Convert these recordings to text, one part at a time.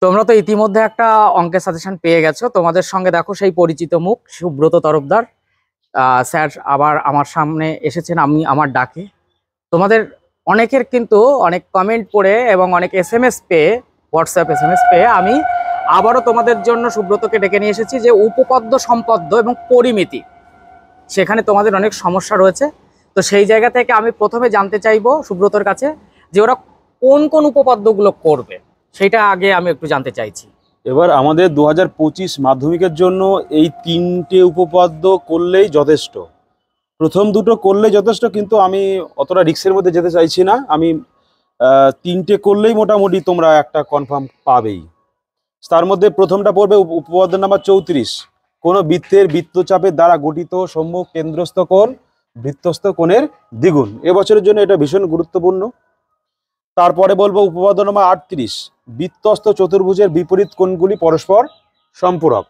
তোমরা তো ইতিমধ্যে একটা অঙ্কের সাজেশন পেয়ে গেছো। তোমাদের সঙ্গে দেখো সেই পরিচিত মুখ সুব্রত তরফদার স্যার আবার আমার সামনে এসেছেন আমি আমার ডাকে। তোমাদের অনেকের কিন্তু অনেক কমেন্ট পড়ে এবং অনেক এসএমএস পেয়ে, হোয়াটসঅ্যাপ এসএমএস পেয়ে আমি আবারও তোমাদের জন্য সুব্রতকে ডেকে নিয়ে এসেছি যে উপপাদ্য, সম্পদ্য এবং পরিমিতি, সেখানে তোমাদের অনেক সমস্যা রয়েছে। তো সেই জায়গা থেকে আমি প্রথমে জানতে চাইবো সুব্রতর কাছে যে ওরা কোন কোন উপপাদ্যগুলো করবে, সেটা আগে আমি একটু জানতে চাইছি। এবার আমাদের 2025 মাধ্যমিকের জন্য এই 3টে উপপাদ্য করলেই যথেষ্ট। প্রথম দুটো করলেই যথেষ্ট, কিন্তু আমি অতটা রিস্কের মধ্যে যেতে চাইছি না। আমি 3টে করলেই মোটামুটি তোমরা একটা কনফার্ম পাবেই। তার মধ্যে প্রথমটা পড়বে উপপাদ্য নাম্বার 34, কোনো বৃত্তের বৃত্তচাপের দ্বারা গঠিত সম্মুখ কেন্দ্রস্থ কোণ বৃত্তস্থ কোণের দ্বিগুণ। এবছরের জন্য এটা ভীষণ গুরুত্বপূর্ণ। তারপরে বলবো উপপাদ্য নম্বর 38, বৃত্তস্থ চতুর্ভুজের বিপরীত কোণগুলি পরস্পর সম্পূরক।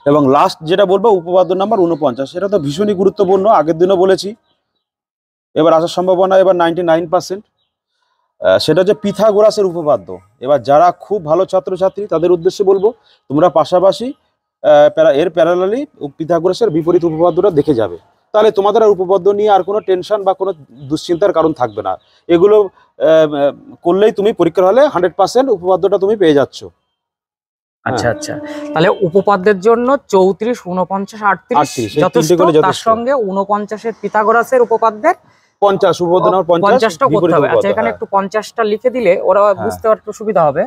এবং লাস্ট যেটা বলবো উপপাদ্য নাম্বার 49, সেটা তো ভীষণই গুরুত্বপূর্ণ, আগের দিনও বলেছি, এবার আসার সম্ভাবনা এবার 99%। সেটা হচ্ছে পিথাগোরাসের উপপাদ্য। এবার যারা খুব ভালো ছাত্রছাত্রী তাদের উদ্দেশ্যে বলবো তোমরা পাশাপাশি এর প্যারালালি পিথাগোরাসের বিপরীত উপপাদ্যটা দেখে যাবে, তাহলে তোমাদের আর উপপাদ্য নিয়ে আর কোনো টেনশন বা কোনো দুশ্চিন্তার কারণ থাকবে না। এগুলো করলেই তুমি পরীক্ষার হলে 100% উপপাদ্যটা তুমি পেয়ে যাচ্ছ। আচ্ছা আচ্ছা, তাহলে উপপাদ্যের জন্য 34, 49, 38 যথেষ্ট। তার সঙ্গে 49-এর পিথাগোরাসের উপপাদ্যের 50 উপপাদ্য নাম্বার 50টা করতে হবে। আচ্ছা, এখানে একটু 50টা লিখে দিলে ওরা বুঝতে একটু সুবিধা হবে।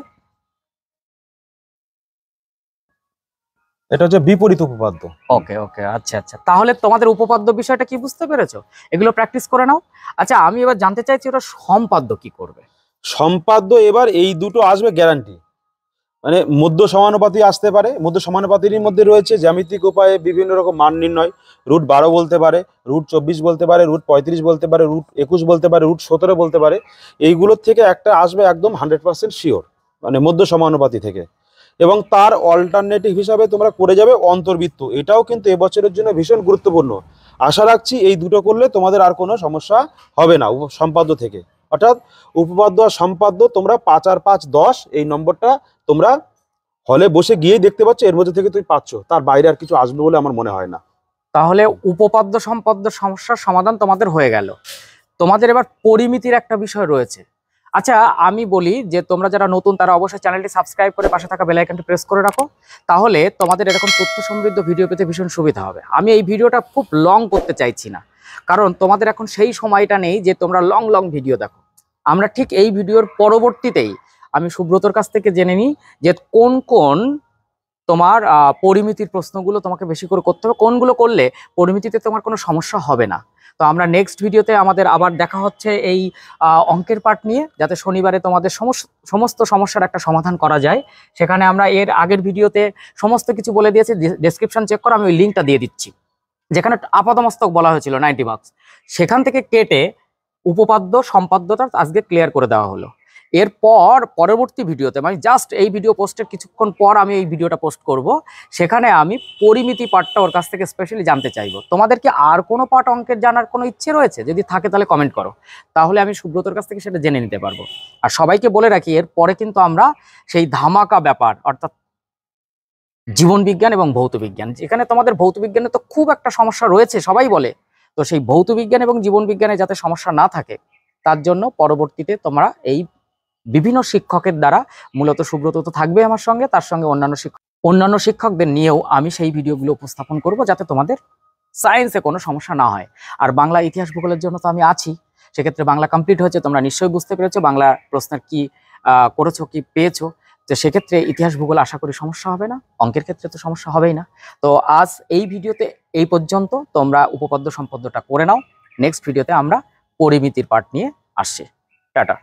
এটা হচ্ছে বিপরীত উপপাদ্য। ওকে ওকে, আচ্ছা আচ্ছা, তাহলে তোমাদের উপপাদ্য বিষয়টা কি বুঝতে পেরেছো? এগুলো প্র্যাকটিস করে নাও। আচ্ছা, আমি এবার জানতে চাইছি ওরা সম্পাদ্য কি করবে। সম্পাদ্য এবার এই দুটো আসবে গ্যারান্টি, মানে মধ্য সমানুপাতি আসতে পারে। মধ্য সমানুপাতির মধ্যে রয়েছে জ্যামিতিক উপায়ে বিভিন্ন রকম মান নির্ণয়, √12 বলতে পারে, √24 বলতে পারে, √35 বলতে পারে, √21 বলতে পারে, √17 বলতে পারে। এইগুলোর থেকে একটা আসবে একদম 100% শিওর, মানে মধ্য সমানুপাতি থেকে। এবং তার অল্টারনেটিভ হিসাবে তোমরা করে যাবে অন্তর্বৃত্ত। এটাও কিন্তু এবছরের জন্য ভীষণ গুরুত্বপূর্ণ। আশা রাখছি এই দুটো করলে তোমাদের আর কোনো সমস্যা হবে না সম্পাদ্য থেকে। অর্থাৎ উপপাদ্য আর সম্পাদ্য তোমরা 5 আর 5 10 এই নম্বরটা তোমরা হলে বসে গিয়েই দেখতে পাচ্ছ, এর মধ্যে থেকে তুমি পাচ্ছ, তার বাইরে আর কিছু আসবে বলে আমার মনে হয় না। তাহলে উপপাদ্য সম্পাদ্য সমস্যার সমাধান তোমাদের হয়ে গেল। তোমাদের এবার পরিমিতির একটা বিষয় রয়েছে। আচ্ছা, আমি বলি যে তোমরা যারা নতুন তারা অবশ্যই চ্যানেলটি সাবস্ক্রাইব করে পাশে থাকা বেল আইকনটি প্রেস করে রাখো, তাহলে তোমাদের এরকম তথ্য সমৃদ্ধ ভিডিও পেতে ভীষণ সুবিধা হবে। আমি এই ভিডিওটা খুব লং করতে চাইছি না, কারণ তোমাদের এখন সেই সময়টা নেই যে তোমরা লং লং ভিডিও দেখো। আমরা ঠিক এই ভিডিওর পরবর্তীতেই আমি সুব্রতর কাছ থেকে জেনে নিই যে কোন কোন তোমার পরিমিতির প্রশ্নগুলো তোমাকে বেশি করে করতে হবে, কোনগুলো করলে পরিমিতিতে তোমার কোনো সমস্যা হবে না। তো আমরা নেক্সট ভিডিওতে আমাদের আবার দেখা হচ্ছে এই অঙ্কের পার্ট নিয়ে, যাতে শনিবারে তোমাদের সমস্ত সমস্যার একটা সমাধান করা যায়। সেখানে আমরা এর আগের ভিডিওতে সমস্ত কিছু বলে দিয়েছি, ডেসক্রিপশন চেক করো, আমি ওই লিঙ্কটা দিয়ে দিচ্ছি, যেখানে আপাতমস্তক বলা হয়েছিল 90 মার্কস, সেখান থেকে কেটে উপপাদ্য সম্পাদ্যটা আজকে ক্লিয়ার করে দেওয়া হলো। এরপর পরবর্তী ভিডিওতে মানে জাস্ট এই ভিডিও পোস্টের কিছুক্ষণ পর আমি এই ভিডিওটা পোস্ট করব, সেখানে আমি পরিমিতি পার্টটা ওর কাছ থেকে স্পেশালি জানতে চাইবো। তোমাদের কি আর কোনো পার্ট অঙ্কের জানার কোনো ইচ্ছে রয়েছে? যদি থাকে তাহলে কমেন্ট করো, তাহলে আমি সুব্রতর কাছ থেকে সেটা জেনে নিতে পারবো। আর সবাইকে বলে রাখি, এর পরে কিন্তু আমরা সেই ধামাকা ব্যাপার, অর্থাৎ জীবন বিজ্ঞান এবং ভৌত বিজ্ঞান, যেখানে তোমাদের ভৌত বিজ্ঞানে তো খুব একটা সমস্যা রয়েছে সবাই বলে, তো সেই ভৌত বিজ্ঞান এবং জীবন বিজ্ঞানে যাতে সমস্যা না থাকে তার জন্য পরবর্তীতে তোমরা এই বিভিন্ন শিক্ষকের দ্বারা, মূলত সুব্রত তো থাকবে আমার সঙ্গে, তার সঙ্গে অন্যান্য শিক্ষকদের নিয়েও আমি সেই ভিডিওগুলো উপস্থাপন করব, যাতে তোমাদের সায়েন্সে কোনো সমস্যা না হয়। আর বাংলা ইতিহাস ভূগোলের জন্য তো আমি আছি, সেক্ষেত্রে বাংলা কমপ্লিট হয়েছে, তোমরা নিশ্চয়ই বুঝতে পেরেছো বাংলা প্রশ্নের কি করেছো, কি পেয়েছো। তো সেক্ষেত্রে ইতিহাস ভূগোল আশা করি সমস্যা হবে না, অঙ্কের ক্ষেত্রে তো সমস্যা হবেই না। তো আজ এই ভিডিওতে এই পর্যন্ত, তোমরা উপপাদ্য সম্পাদ্যটা করে নাও। নেক্সট ভিডিওতে আমরা পরিমিতির পার্ট নিয়ে আসছি। টাটা।